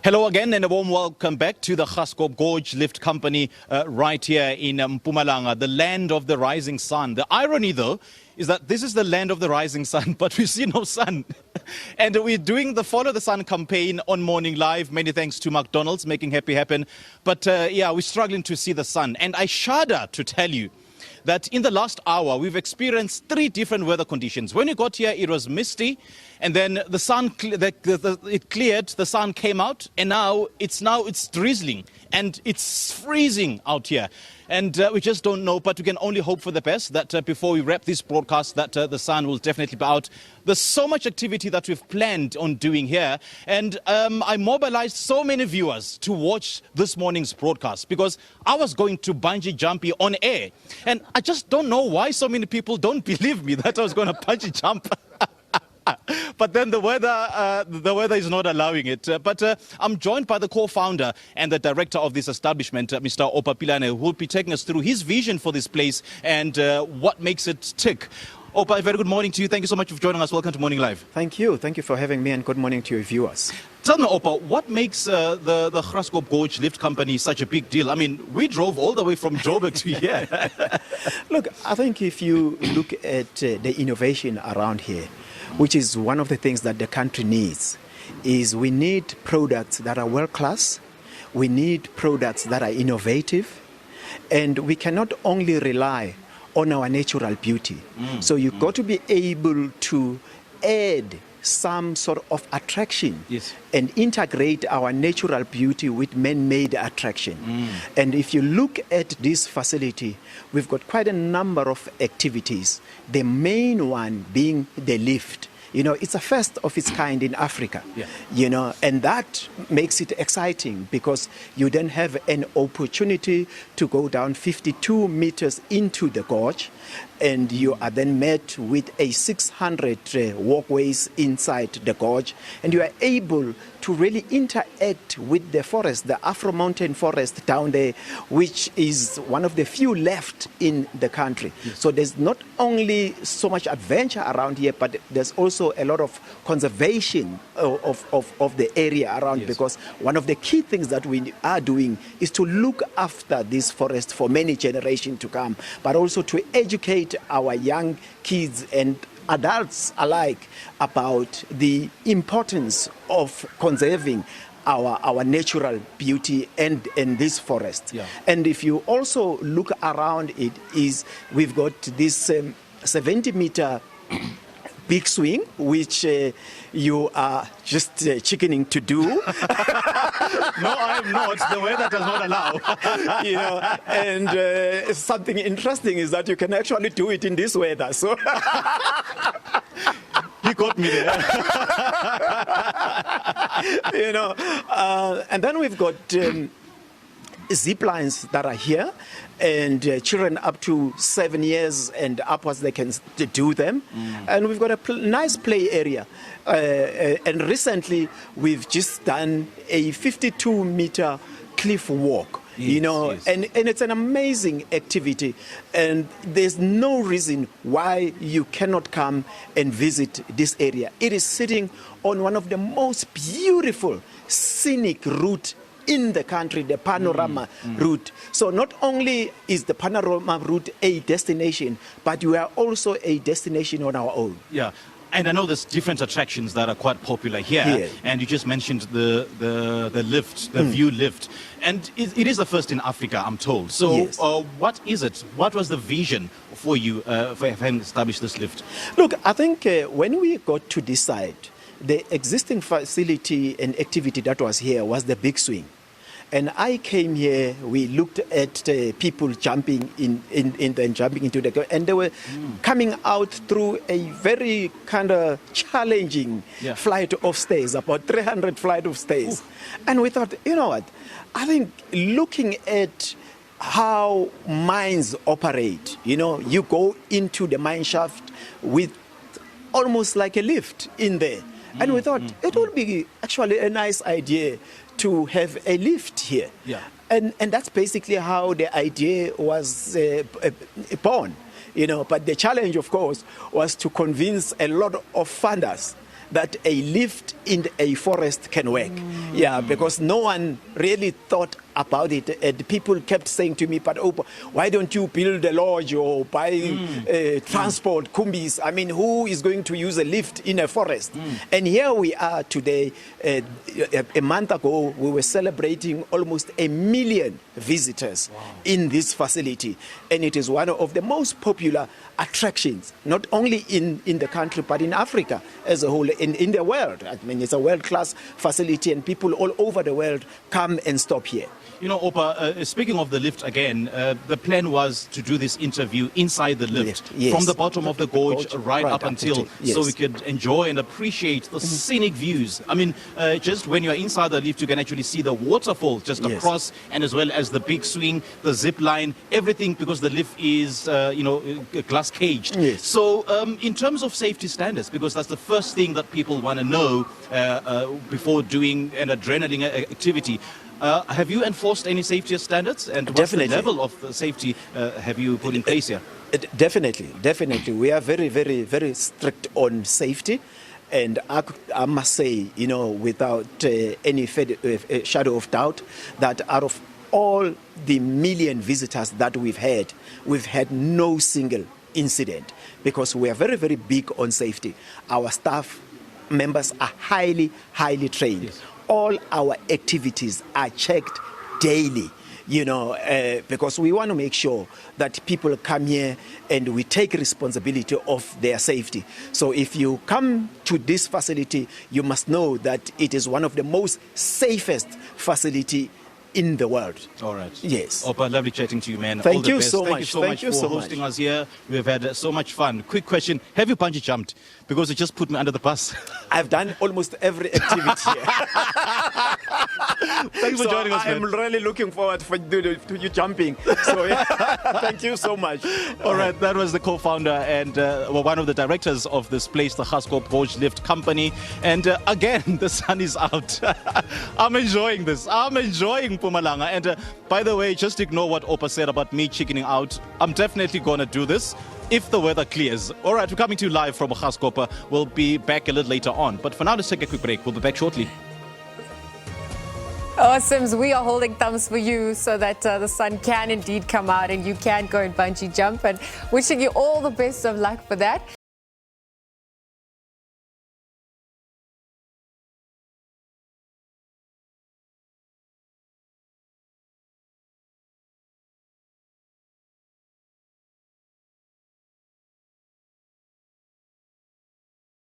Hello again and a warm welcome back to the Graskop Gorge Lift Company right here in Mpumalanga, the land of the rising sun. The irony though is that this is the land of the rising sun, but we see no sun. And we're doing the Follow the Sun campaign on Morning Live. Many thanks to McDonald's making happy happen. But yeah, we're struggling to see the sun. And I shudder to tell you that in the last hour, we've experienced 3 different weather conditions. When we got here, it was misty, and then the sun, it cleared, the sun came out, and now it's drizzling, and it's freezing out here. And we just don't know, but we can only hope for the best, that before we wrap this broadcast, that the sun will definitely be out. There's so much activity that we've planned on doing here, and I mobilized so many viewers to watch this morning's broadcast because I was going to bungee jump on air. And I just don't know why so many people don't believe me that I was going to bungee jump. But then the weather is not allowing it. But I'm joined by the co-founder and the director of this establishment, Mr. Oupa Pilane, who will be taking us through his vision for this place and what makes it tick. Oupa, a very good morning to you. Thank you so much for joining us. Welcome to Morning Live. Thank you. Thank you for having me, and good morning to your viewers. Tell me, Oupa, what makes the Graskop Gorge Lift Company such a big deal? I mean, we drove all the way from Joburg to here. Look, I think if you look at the innovation around here, which is one of the things that the country needs, is we need products that are world-class, we need products that are innovative, and we cannot only rely on our natural beauty. So you've got to be able to add some sort of attraction, yes, and integrate our natural beauty with man-made attraction. And if you look at this facility, we've got quite a number of activities. The main one being the lift. You know, it's a first of its kind in Africa, you know, and that makes it exciting because you then have an opportunity to go down 52 meters into the gorge, and you are then met with a 600 walkways inside the gorge, and you are able to really interact with the forest, the Afro Mountain forest down there, which is one of the few left in the country. Yes. So there's not only so much adventure around here, but there's also a lot of conservation of the area around, yes, because one of the key things that we are doing is to look after this forest for many generations to come, but also to educate our young kids and adults alike about the importance of conserving our natural beauty and this forest. Yeah. And if you also look around it, we've got this 70-meter big swing, which you are just chickening to do. No, I'm not. The weather does not allow. You know, and something interesting is that you can actually do it in this weather. So you got me there. You know, and then we've got zip lines that are here, and children up to 7 years and upwards, they can do them. And we've got a nice play area. And recently, we've just done a 52-meter cliff walk. Yes, you know, yes. And it's an amazing activity, and there's no reason why you cannot come and visit this area. It is sitting on one of the most beautiful scenic route in the country, the panorama route. So not only is the panorama route a destination, but we are also a destination on our own. Yeah. And I know there's different attractions that are quite popular here. And you just mentioned the lift, the view lift. And it is the first in Africa, I'm told. So yes, what is it? What was the vision for you for having established this lift? Look, I think when we got to this side, the existing facility and activity that was here was the big swing. And I came here, we looked at people jumping jumping into the, and they were coming out through a very kind of challenging flight of stairs, about 300 flight of stairs. And we thought, you know what, I think looking at how mines operate, you know, you go into the mine shaft with almost like a lift in there. And we thought it would be actually a nice idea to have a lift here. Yeah. And that's basically how the idea was born. You know, but the challenge, of course, was to convince a lot of funders that a lift in a forest can work. Yeah, because no one really thought about it. And people kept saying to me, but Oupa, why don't you build a lodge or buy transport, kumbis? I mean, who is going to use a lift in a forest? And here we are today. A month ago, we were celebrating almost 1 million visitors in this facility. And it is one of the most popular attractions, not only in the country, but in Africa as a whole, in the world. I mean, it's a world-class facility, and people all over the world come and stop here. You know, Oupa, speaking of the lift again, the plan was to do this interview inside the lift, Yes. from the bottom of the gorge right up until, yes. so we could enjoy and appreciate the scenic views. I mean, just when you're inside the lift, you can actually see the waterfall just Yes. across, and as well as the big swing, the zip line, everything, because the lift is, glass caged. Yes. So in terms of safety standards, because that's the first thing that people want to know before doing an adrenaline activity, have you enforced any safety standards, and what's Definitely. the level of safety have you put in place here? Definitely. We are very, very, very strict on safety. And I must say, without any shadow of doubt, that out of all the million visitors that we've had no single incident, because we are very, very big on safety. Our staff members are highly, highly trained. Yes. All our activities are checked daily, because we want to make sure that people come here and we take responsibility of their safety. So if you come to this facility, you must know that it is one of the most safest facility in the world. All right. Yes. Oupa, lovely chatting to you, man. Thank All the you best. so Thank much. you so Thank much you for so hosting much. us here. We've had so much fun. Quick question. Have you bungee jumped? Because it just put me under the bus. I've done almost every activity here. Thanks for joining us, man. I'm really looking forward to you jumping. So yeah, thank you so much. All right, that was the co-founder and one of the directors of this place, the Graskop Gorge Lift Company. And again, the sun is out. I'm enjoying this. I'm enjoying Mpumalanga. And by the way, just ignore what Oupa said about me chickening out. I'm definitely going to do this if the weather clears. All right, we're coming to you live from Graskop. We'll be back a little later on. But for now, let's take a quick break. We'll be back shortly. Awesomes, we are holding thumbs for you so that the sun can indeed come out and you can go and bungee jump, and wishing you all the best of luck for that.